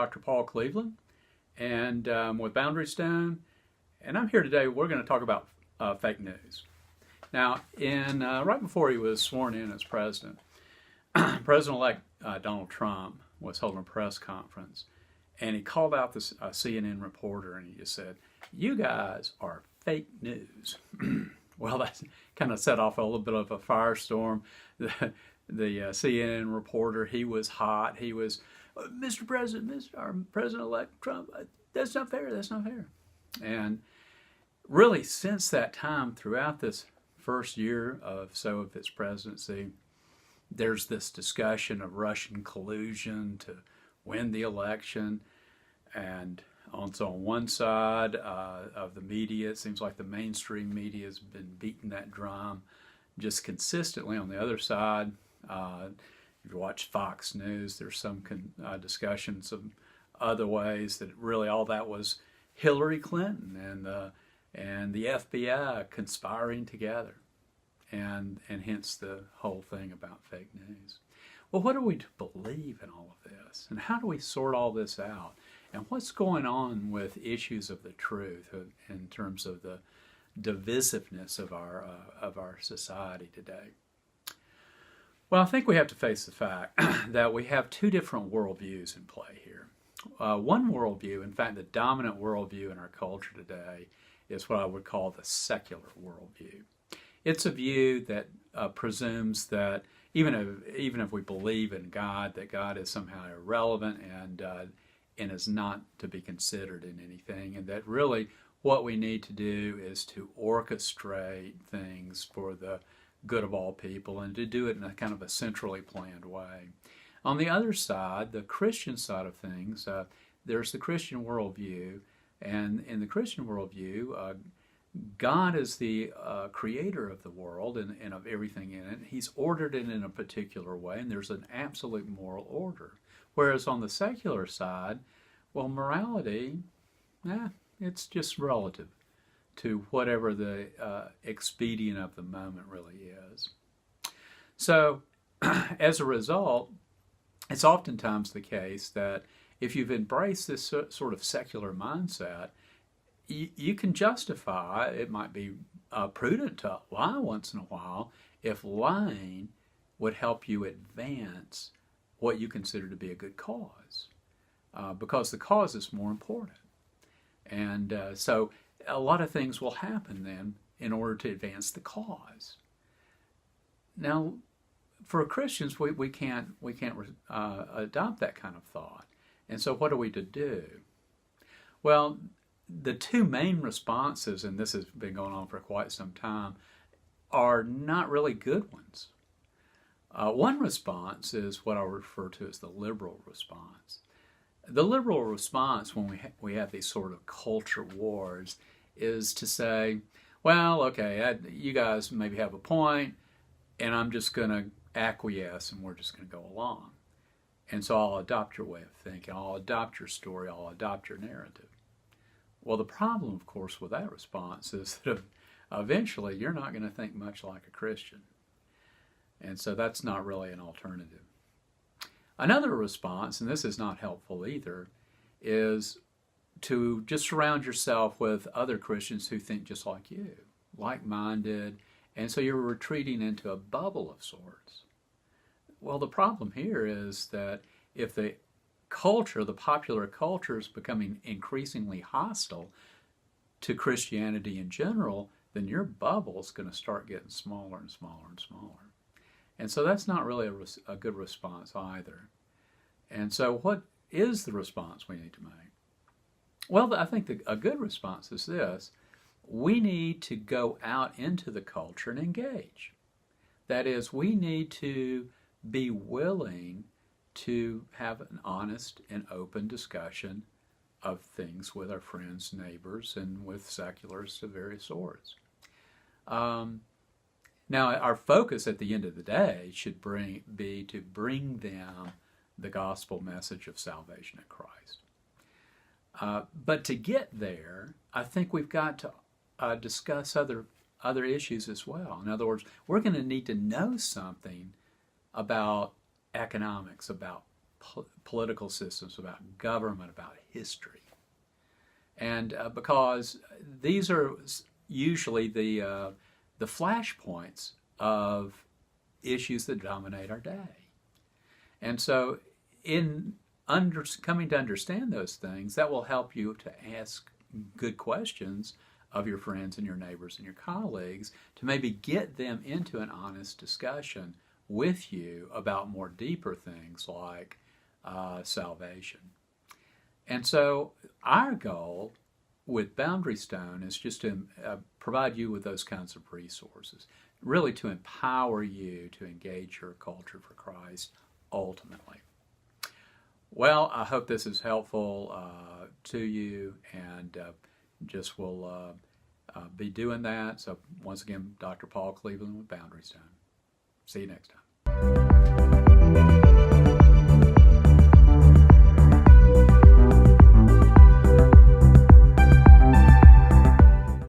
Dr. Paul Cleveland, and with Boundary Stone, and I'm here today. We're going to talk about fake news. Now, right before he was sworn in as president, President-elect Donald Trump was holding a press conference, and he called out this CNN reporter, and he just said, "You guys are fake news." Well, that kind of set off a little bit of a firestorm. The CNN reporter, he was hot. He was, "Mr. President, our President-elect Trump, that's not fair, that's not fair." And really, since that time, throughout this first year of his presidency, there's this discussion of Russian collusion to win the election. And so on one side of the media, it seems like the mainstream media has been beating that drum just consistently. On the other side, if you watch Fox News, there's some discussions of other ways that really all that was Hillary Clinton and the FBI conspiring together, and hence the whole thing about fake news. Well, what are we to believe in all of this, and how do we sort all this out, and what's going on with issues of the truth in terms of the divisiveness of our society today? Well, I think we have to face the fact that we have two different worldviews in play here. One worldview, in fact, the dominant worldview in our culture today, is what I would call the secular worldview. It's a view that presumes that even if we believe in God, that God is somehow irrelevant and is not to be considered in anything, and that really what we need to do is to orchestrate things for the good of all people, and to do it in a kind of a centrally planned way. On the other side, the Christian side of things, there's the Christian worldview, and in the Christian worldview, God is the creator of the world and of everything in it. He's ordered it in a particular way, and there's an absolute moral order. Whereas on the secular side, well, morality, it's just relative to whatever the expedient of the moment really is. So, as a result, it's oftentimes the case that if you've embraced this sort of secular mindset, you can justify, it might be prudent to lie once in a while, if lying would help you advance what you consider to be a good cause, because the cause is more important. And so a lot of things will happen then in order to advance the cause. Now, for Christians, we can't adopt that kind of thought. And so what are we to do? Well, the two main responses, and this has been going on for quite some time, are not really good ones. One response is what I'll refer to as the liberal response. The liberal response when we have these sort of culture wars is to say, well, okay, you guys maybe have a point, and I'm just going to acquiesce, and we're just going to go along. And so I'll adopt your way of thinking, I'll adopt your story, I'll adopt your narrative. Well, the problem, of course, with that response is that eventually you're not going to think much like a Christian. And so that's not really an alternative. Another response, and this is not helpful either, is to just surround yourself with other Christians who think just like you, like-minded, and so you're retreating into a bubble of sorts. Well, the problem here is that if the popular culture is becoming increasingly hostile to Christianity in general, then your bubble is going to start getting smaller and smaller and smaller. And so that's not really a good response either. And so what is the response we need to make? Well, I think a good response is this. We need to go out into the culture and engage. That is, we need to be willing to have an honest and open discussion of things with our friends, neighbors, and with secularists of various sorts. Now, our focus at the end of the day should be to bring them the gospel message of salvation in Christ. But to get there, I think we've got to discuss other issues as well. In other words, we're going to need to know something about economics, about political systems, about government, about history. And because these are usually the flashpoints of issues that dominate our day. And so in coming to understand those things, that will help you to ask good questions of your friends and your neighbors and your colleagues to maybe get them into an honest discussion with you about more deeper things like salvation. And so our goal with Boundary Stone is just to provide you with those kinds of resources, really to empower you to engage your culture for Christ ultimately. Well, I hope this is helpful to you, and just will be doing that. So once again, Dr. Paul Cleveland with Boundary Stone. See you next time.